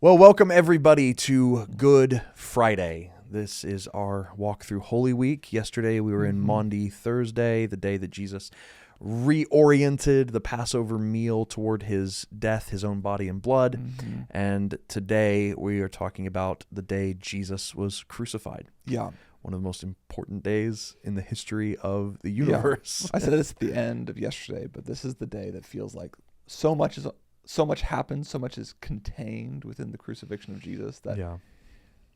Well, welcome everybody to Good Friday. This is our walk through Holy Week. Yesterday we were in Maundy Thursday, the day that Jesus reoriented the Passover meal toward his death, his own body and blood. And today we are talking about the day Jesus was crucified. Yeah. One of the most important days in the history of the universe. I said this at the end of yesterday, but this is the day that feels like so much happens, so much is contained within the crucifixion of Jesus that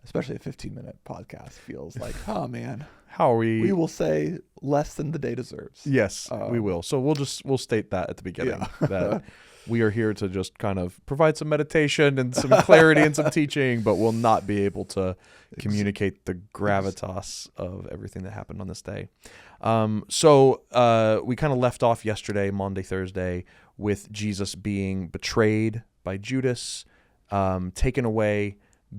especially a 15-minute podcast feels like, oh man, how are we will say less than the day deserves. Yes, we will. So we'll state that at the beginning that we are here to just kind of provide some meditation and some clarity and some teaching, but we'll not be able to communicate the gravitas of everything that happened on this day. So we kind of left off yesterday, Maundy Thursday, with Jesus being betrayed by Judas, taken away,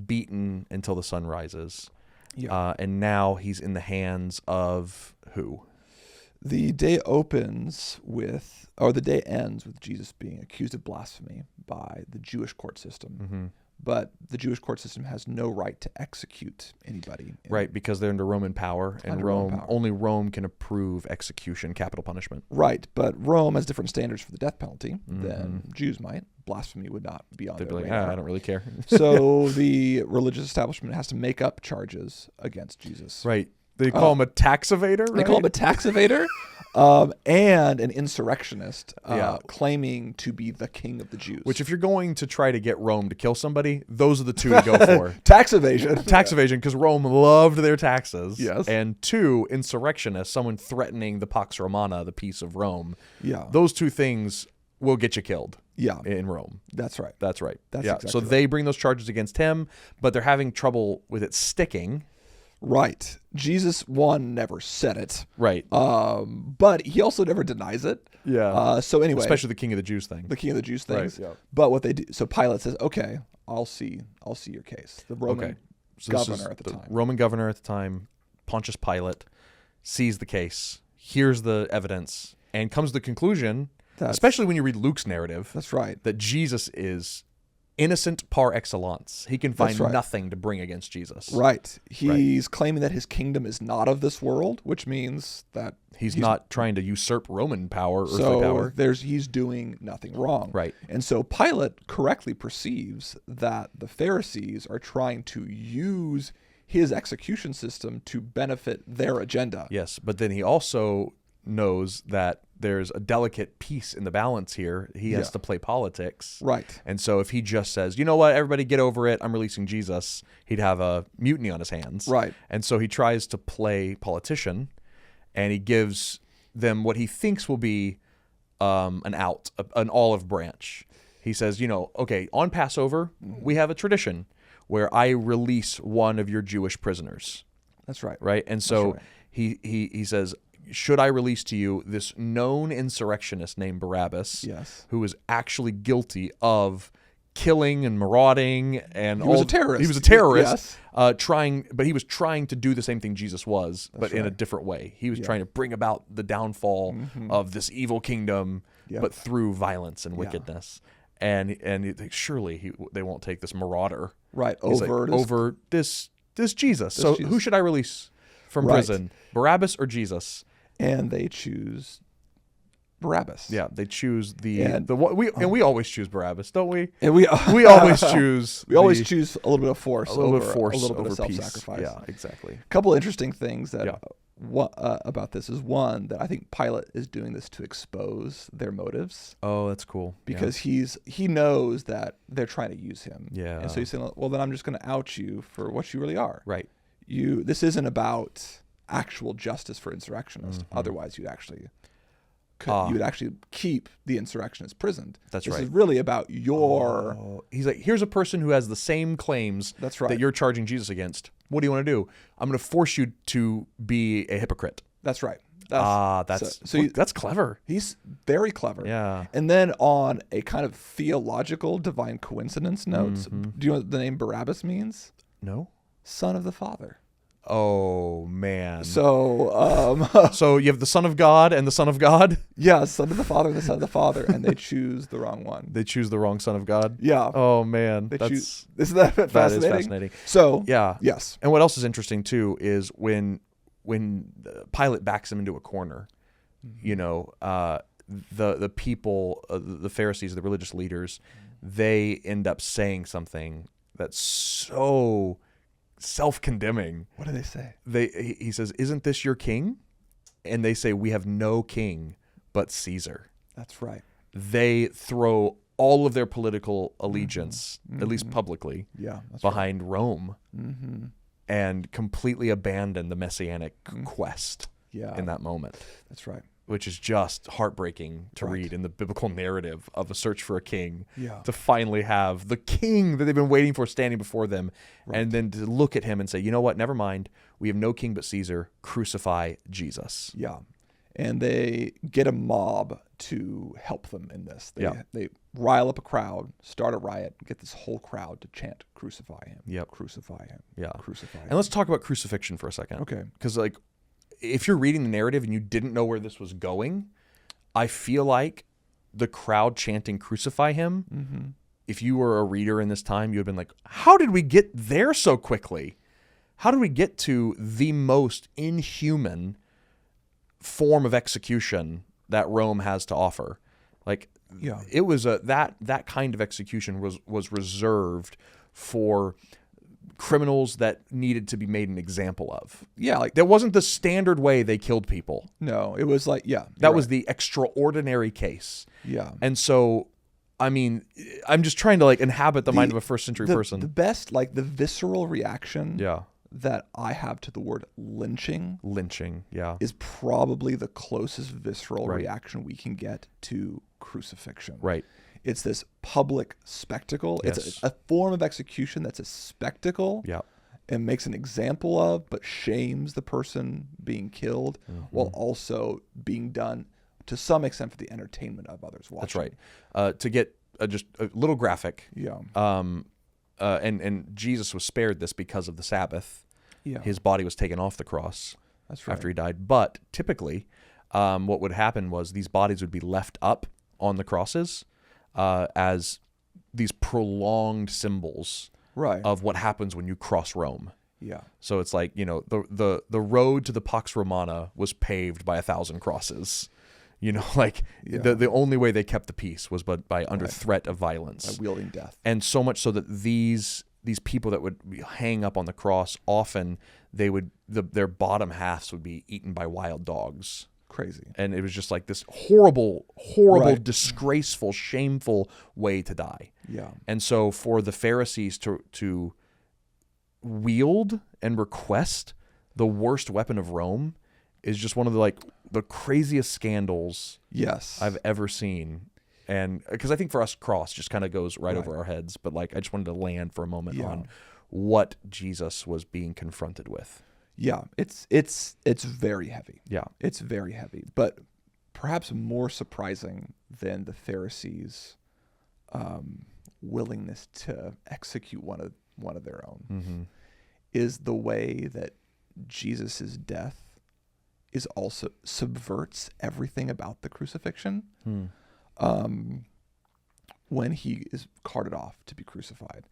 beaten until the sun rises. And now he's in the hands of who? The day ends with Jesus being accused of blasphemy by the Jewish court system. But the Jewish court system has no right to execute anybody. Right, because they're under Roman power, and only Rome can approve execution, capital punishment. Right, but Rome has different standards for the death penalty than Jews might. Blasphemy would not be on their radar. I don't really care. So the religious establishment has to make up charges against Jesus. Right. They call him a tax evader, right? They call him a tax evader and an insurrectionist claiming to be the king of the Jews. Which, if you're going to try to get Rome to kill somebody, those are the two to go for. Tax evasion. Tax evasion, because Rome loved their taxes. Yes. And two, insurrectionist, someone threatening the Pax Romana, the peace of Rome. Yeah. Those two things will get you killed. Yeah. In Rome. That's right. That's right. That's exactly So they bring those charges against him, but they're having trouble with it sticking. Right. Jesus, never said it. Right. But he also never denies it. Yeah. So anyway. Especially the king of the Jews thing. The king of the Jews things. Right, yeah. But what they do, so Pilate says, okay, I'll see your case. The Roman governor at the time. Roman governor at the time, Pontius Pilate, sees the case, hears the evidence, and comes to the conclusion, especially when you read Luke's narrative. That's right. That Jesus is innocent par excellence. He can find nothing to bring against Jesus. Right. He's claiming that his kingdom is not of this world, which means that he's not trying to usurp Roman power, earthly power. He's doing nothing wrong. Right. And so Pilate correctly perceives that the Pharisees are trying to use his execution system to benefit their agenda. Yes, but then he also knows that there's a delicate piece in the balance here. He has to play politics. Right. And so if he just says, you know what, everybody get over it, I'm releasing Jesus, he'd have a mutiny on his hands. Right. And so he tries to play politician, and he gives them what he thinks will be an olive branch. He says, okay, on Passover, we have a tradition where I release one of your Jewish prisoners. That's right. Right? And so he says, should I release to you this known insurrectionist named Barabbas, who was actually guilty of killing and marauding, and he was a terrorist. He was a terrorist, but he was trying to do the same thing Jesus was, but in a different way. He was trying to bring about the downfall of this evil kingdom, but through violence and wickedness. And surely they won't take this marauder over this Jesus. Who should I release from prison, Barabbas or Jesus? And they choose Barabbas. Yeah, they choose we always choose Barabbas, don't we? And we always choose choose a little bit of force, a little bit of self-sacrifice. Yeah, exactly. A couple of interesting things that about this is, one, that I think Pilate is doing this to expose their motives. Oh, that's cool. Because he knows that they're trying to use him. Yeah. And so he's saying, well, then I'm just going to out you for what you really are. Right. This isn't about actual justice for insurrectionists. Otherwise, you'd actually keep the insurrectionists prisoned. This He's like, here's a person who has the same claims that you're charging Jesus against. What do you want to do? I'm going to force you to be a hypocrite. That's right. That's clever. He's very clever. Yeah. And then on a kind of theological divine coincidence note, do you know what the name Barabbas means? No. Son of the Father. Oh man. So you have the Son of God and the Son of God? Yeah, Son of the Father and the Son of the Father, and they choose the wrong one. They choose the wrong Son of God? Yeah. Oh man. Isn't that fascinating? That is fascinating. So yeah. Yes. And what else is interesting too is when Pilate backs him into a corner, the people, the Pharisees, the religious leaders, they end up saying something that's so self-condemning. What do they say? He says, "Isn't this your king?" And they say, "We have no king but Caesar." That's right. They throw all of their political allegiance, at least publicly, behind Rome, and completely abandon the messianic quest in that moment. That's right. Which is just heartbreaking to read in the biblical narrative of a search for a king, Yeah. to finally have the king that they've been waiting for standing before them, and then to look at him and say, you know what, never mind, we have no king but Caesar, crucify Jesus. Yeah. And they get a mob to help them in this. They rile up a crowd, start a riot, get this whole crowd to chant, crucify him, crucify him, crucify him. And let's talk about crucifixion for a second. Okay. Because if you're reading the narrative and you didn't know where this was going, I feel like the crowd chanting crucify him, if you were a reader in this time, you would have been like, how did we get there so quickly? How did we get to the most inhuman form of execution that Rome has to offer? It was that kind of execution was reserved for criminals that needed to be made an example of. Yeah, that wasn't the standard way they killed people. No, it was that was the extraordinary case. Yeah. And so, I mean, I'm just trying to inhabit the mind of a first century person. The best, the visceral reaction that I have to the word lynching, is probably the closest visceral reaction we can get to crucifixion. Right. It's this public spectacle. Yes. It's a form of execution that's a spectacle and makes an example of, but shames the person being killed while also being done to some extent for the entertainment of others watching. That's right. To get just a little graphic. Yeah. And Jesus was spared this because of the Sabbath. Yeah. His body was taken off the cross after he died. But typically, what would happen was these bodies would be left up on the crosses as these prolonged symbols of what happens when you cross Rome. Yeah. So it's the road to the Pax Romana was paved by 1,000 crosses. The only way they kept the peace was by under threat of violence, by wielding death. And so much so that these people that would hang up on the cross, often their bottom halves would be eaten by wild dogs. Crazy. And it was just this horrible, disgraceful, shameful way to die. Yeah. And so for the Pharisees to wield and request the worst weapon of Rome is just one of the craziest scandals I've ever seen. And because I think for us, cross just kind of goes right over our heads. But I just wanted to land for a moment on what Jesus was being confronted with. Yeah, it's very heavy. Yeah, it's very heavy. But perhaps more surprising than the Pharisees' willingness to execute one of their own is the way that Jesus's death is also subverts everything about the crucifixion. When he is carted off to be crucified,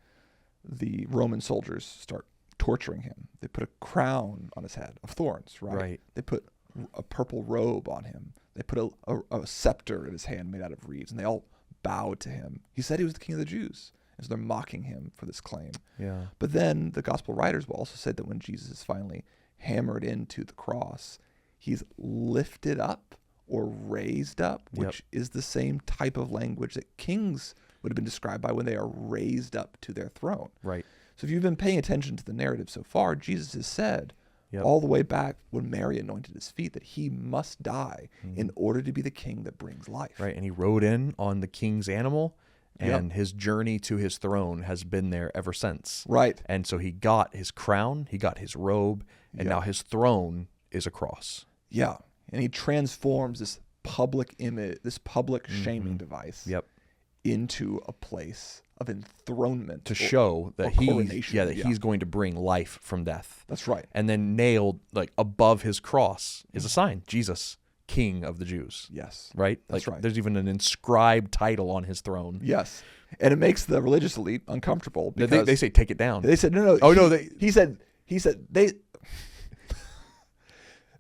the Roman soldiers start torturing him. They put a crown on his head of thorns, right? They put a purple robe on him. They put a scepter in his hand made out of reeds, and they all bowed to him. He said he was the king of the Jews, and so they're mocking him for this claim. Yeah. But then the gospel writers will also say that when Jesus is finally hammered into the cross, he's lifted up or raised up, which is the same type of language that kings would have been described by when they are raised up to their throne. Right. So if you've been paying attention to the narrative so far, Jesus has said all the way back when Mary anointed his feet that he must die in order to be the king that brings life. Right. And he rode in on the king's animal, and his journey to his throne has been there ever since. Right. And so he got his crown, he got his robe, and now his throne is a cross. Yeah. And he transforms this public image, this public shaming device into a place of enthronement to show that he's going to bring life from death. That's right. And then nailed like above his cross is a sign, Jesus, King of the Jews. Yes. Right? That's like right. There's even an inscribed title on his throne. Yes. And it makes the religious elite uncomfortable because they say take it down. They said no. He said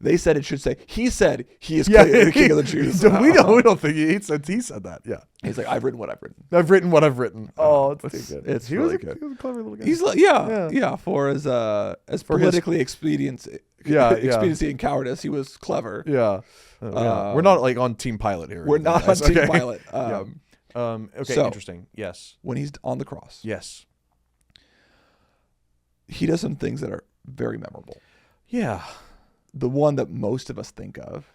they said it should say he said he is the king of the Jews. we don't think he said that. Yeah. He's like, I've written what I've written. I've written what I've written. Oh, it's too good. It's really good. He was a clever little guy. He's like, for as politically expediency and cowardice, he was clever. Yeah. We're not like on Team Pilate here. We're not on Team Pilate. Okay, so, interesting. Yes. When he's on the cross. Yes. He does some things that are very memorable. Yeah. The one that most of us think of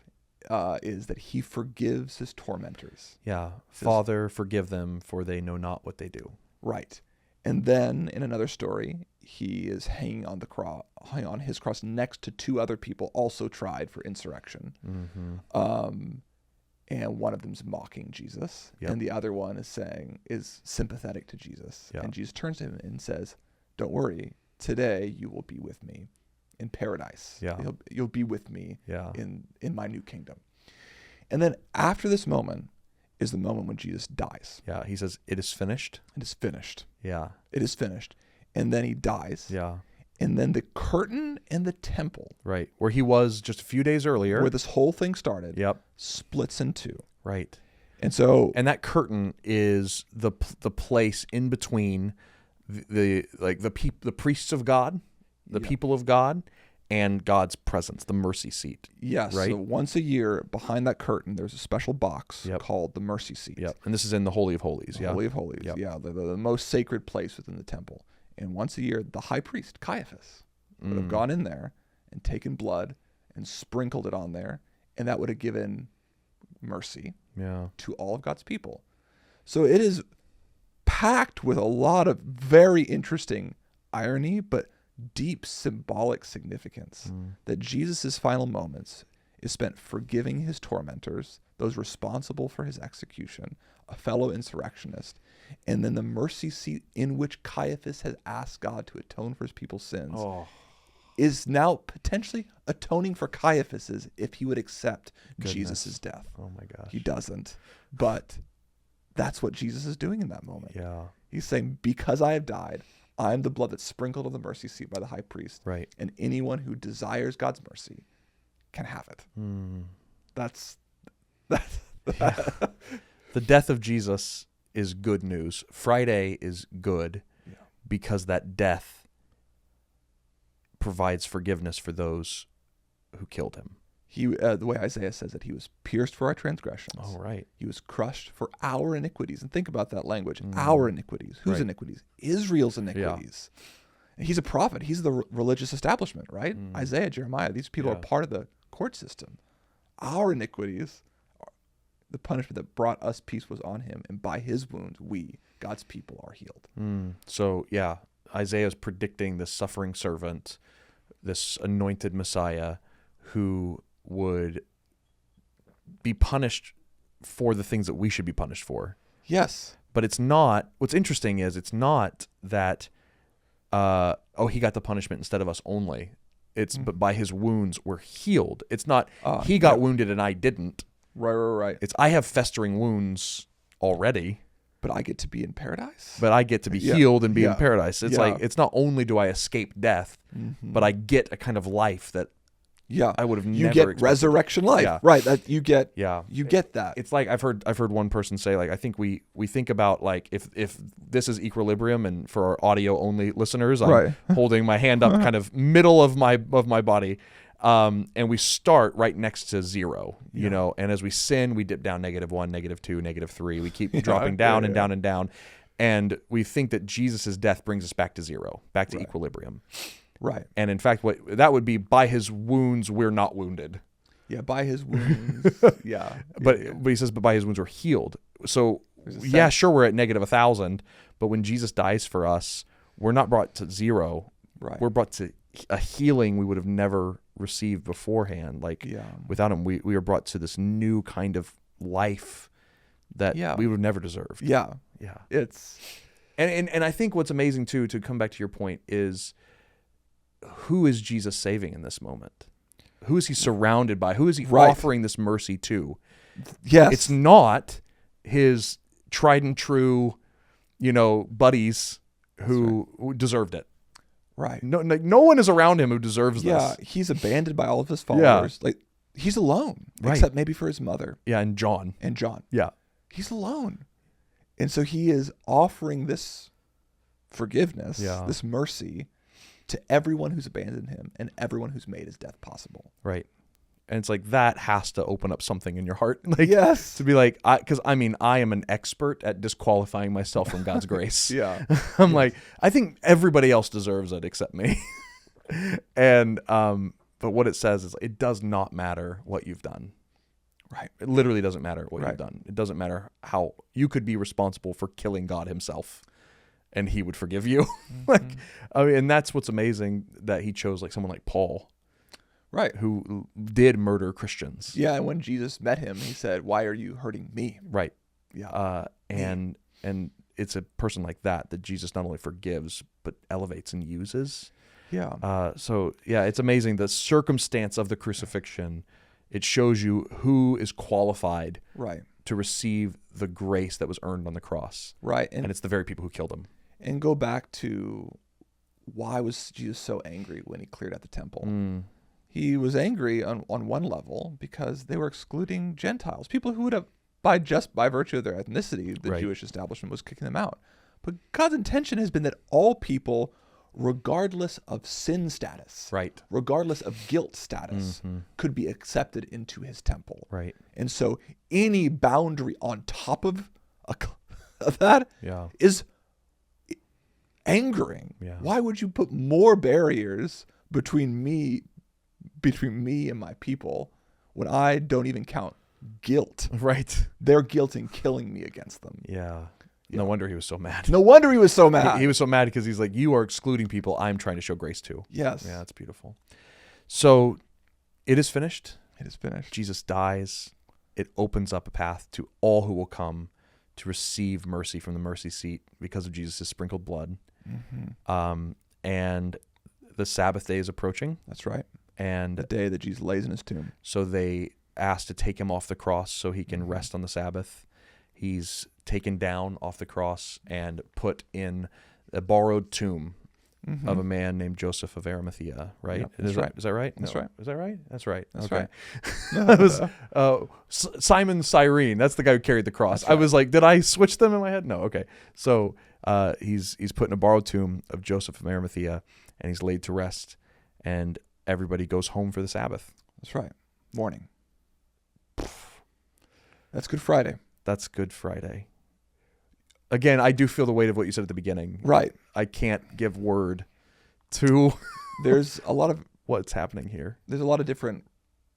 is that he forgives his tormentors. Yeah. Father, forgive them, for they know not what they do. Right. And then in another story, he is hanging on his cross next to two other people also tried for insurrection. Mm-hmm. And one of them's mocking Jesus, and the other one is sympathetic to Jesus. Yep. And Jesus turns to him and says, "Don't worry, today you will be with me in paradise. Yeah. You'll be with me in my new kingdom." And then after this moment is the moment when Jesus dies. Yeah, he says, "It is finished." It is finished. Yeah. It is finished. And then he dies. Yeah. And then the curtain in the temple, right, where he was just a few days earlier, where this whole thing started, yep, splits in two. Right. And that curtain is the place in between the priests of God, the people of God, and God's presence, the mercy seat. Yes. Right? So once a year, behind that curtain, there's a special box called the mercy seat. Yep. And this is in the Holy of Holies. Holy of Holies. Yep. Yeah. The most sacred place within the temple. And once a year, the high priest, Caiaphas, would have gone in there and taken blood and sprinkled it on there. And that would have given mercy to all of God's people. So it is packed with a lot of very interesting irony, but deep symbolic significance that Jesus' final moments is spent forgiving his tormentors, those responsible for his execution, a fellow insurrectionist, and then the mercy seat in which Caiaphas has asked God to atone for his people's sins is now potentially atoning for Caiaphas's if he would accept Jesus' death. Oh my gosh. He doesn't. But that's what Jesus is doing in that moment. Yeah. He's saying, because I have died, I'm the blood that's sprinkled on the mercy seat by the high priest. Right. And anyone who desires God's mercy can have it. That's the death of Jesus is good news. Friday is good because that death provides forgiveness for those who killed him. He, the way Isaiah says it, he was pierced for our transgressions. Oh, right. He was crushed for our iniquities. And think about that language. Our iniquities. Whose iniquities? Israel's iniquities. And he's a prophet. He's the religious establishment, right? Isaiah, Jeremiah, these people are part of the court system. Our iniquities, the punishment that brought us peace was on him. And by his wounds, we, God's people, are healed. So, Isaiah's predicting this suffering servant, this anointed Messiah who would be punished for the things that we should be punished for. Yes. But it's not, what's interesting is it's not that, he got the punishment instead of us only. It's, but by his wounds we're healed. It's not, he got wounded and I didn't. Right. It's, I have festering wounds already. But I get to be in paradise? But I get to be healed and be in paradise. It's like, it's not only do I escape death, but I get a kind of life that I would have never expected. Get resurrection life. Right. That you get that. It's like I've heard one person say, like, I think we think about, like, if this is equilibrium, and for our audio only listeners, I'm holding my hand up kind of middle of my body. And we start right next to zero, you know, and as we sin, we dip down -1, -2, -3. We keep dropping down and down and down. And we think that Jesus' death brings us back to zero, back to equilibrium. Right. And in fact, what that would be, by his wounds, we're not wounded. Yeah. By his wounds. But he says, but by his wounds, we're healed. So sure, we're at -1,000, but when Jesus dies for us, we're not brought to zero. Right. We're brought to a healing we would have never received beforehand. Like without him, we are brought to this new kind of life that we would have never deserved. Yeah. Yeah. It's and I think what's amazing too, to come back to your point, is who is Jesus saving in this moment? Who is he surrounded by? Who is he offering this mercy to? Yes. It's not his tried and true, buddies who deserved it. Right. No one is around him who deserves this. Yeah, he's abandoned by all of his followers. Like, he's alone, except maybe for his mother. Yeah, and John. Yeah. He's alone. And so he is offering this forgiveness, this mercy, to everyone who's abandoned him and everyone who's made his death possible. Right. And it's like, that has to open up something in your heart. Like, yes. To be like, because I am an expert at disqualifying myself from God's grace. Yeah. I'm like, I think everybody else deserves it except me. And, but what it says is, it does not matter what you've done. Right. It literally doesn't matter what you've done. It doesn't matter how you could be responsible for killing God himself, and he would forgive you. And that's what's amazing, that he chose like someone like Paul. Right. Who did murder Christians. Yeah. And when Jesus met him, he said, "Why are you hurting me?" Right. Yeah. And it's a person like that Jesus not only forgives, but elevates and uses. Yeah. So it's amazing. The circumstance of the crucifixion, it shows you who is qualified to receive the grace that was earned on the cross. Right. And it's the very people who killed him. And go back to, why was Jesus so angry when he cleared out the temple? He was angry on one level because they were excluding Gentiles, people who would have, by virtue of their ethnicity, the Jewish establishment was kicking them out. But God's intention has been that all people, regardless of sin status, regardless of guilt status, could be accepted into his temple. Right. And so any boundary on top of that is angering. Yeah. Why would you put more barriers between me and my people when I don't even count guilt? Right. Their guilt in killing me against them. Yeah. No wonder he was so mad. No wonder he was so mad. He was so mad because he's like, you are excluding people I'm trying to show grace to. Yes. Yeah, that's beautiful. So it is finished. It is finished. Jesus dies. It opens up a path to all who will come to receive mercy from the mercy seat because of Jesus' sprinkled blood. And the Sabbath day is approaching. That's right. And the day that Jesus lays in his tomb. So they asked to take him off the cross so he can rest on the Sabbath. He's taken down off the cross and put in a borrowed tomb of a man named Joseph of Arimathea, right? Yep, Is that right? That's no. right. Is that right? That's right. That's okay. right. That was Simon Cyrene. That's the guy who carried the cross. Right. I was like, did I switch them in my head? No. Okay. So he's put in a borrowed tomb of Joseph of Arimathea, and he's laid to rest, and everybody goes home for the Sabbath. That's right. Morning. That's Good Friday. That's Good Friday. Again, I do feel the weight of what you said at the beginning. Right. I can't give word to there's a lot of what's happening here. There's a lot of different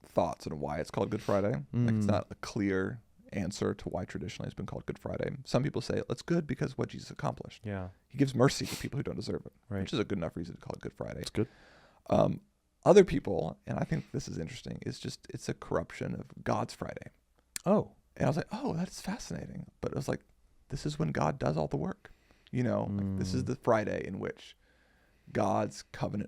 thoughts on why it's called Good Friday. Like, it's not a clear answer to why traditionally it's been called Good Friday. Some people say it's good because of what Jesus accomplished. Yeah. He gives mercy to people who don't deserve it, right, which is a good enough reason to call it Good Friday. It's good. Other people, and I think this is interesting, it's a corruption of God's Friday. Oh. And I was like, oh, that's fascinating. But it was like, this is when God does all the work. Like, this is the Friday in which God's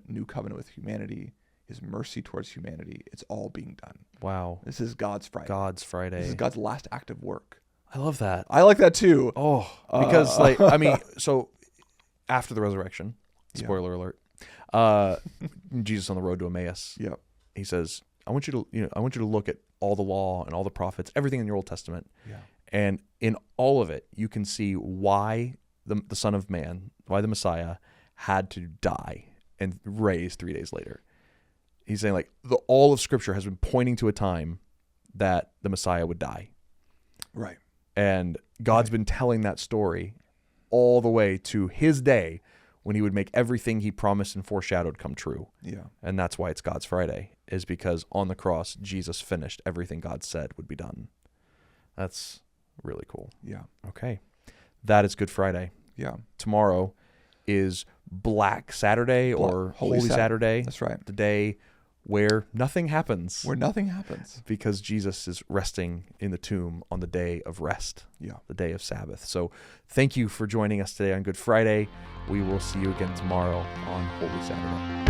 new covenant with humanity, his mercy towards humanity, it's all being done. Wow. This is God's Friday. God's Friday. This is God's last act of work. I love that. I like that too. Oh, because so after the resurrection, spoiler alert, Jesus on the road to Emmaus. Yep. He says, I want you to look at all the law and all the prophets, everything in your Old Testament. Yeah. And in all of it, you can see why the Son of Man, why the Messiah had to die and raise 3 days later. He's saying, like, all of Scripture has been pointing to a time that the Messiah would die. Right. And God's been telling that story all the way to his day when he would make everything he promised and foreshadowed come true. Yeah. And that's why it's God's Friday, is because on the cross, Jesus finished everything God said would be done. That's really cool. Yeah. Okay. That is Good Friday. Yeah. Tomorrow is Black Saturday or Holy Saturday. That's right. The day where nothing happens. Where nothing happens. Because Jesus is resting in the tomb on the day of rest, the day of Sabbath. So thank you for joining us today on Good Friday. We will see you again tomorrow on Holy Saturday.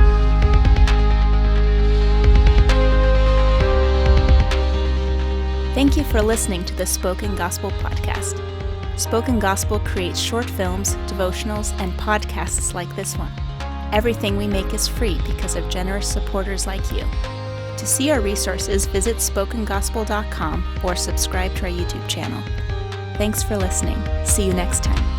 Thank you for listening to the Spoken Gospel Podcast. Spoken Gospel creates short films, devotionals, and podcasts like this one. Everything we make is free because of generous supporters like you. To see our resources, visit spokengospel.com or subscribe to our YouTube channel. Thanks for listening. See you next time.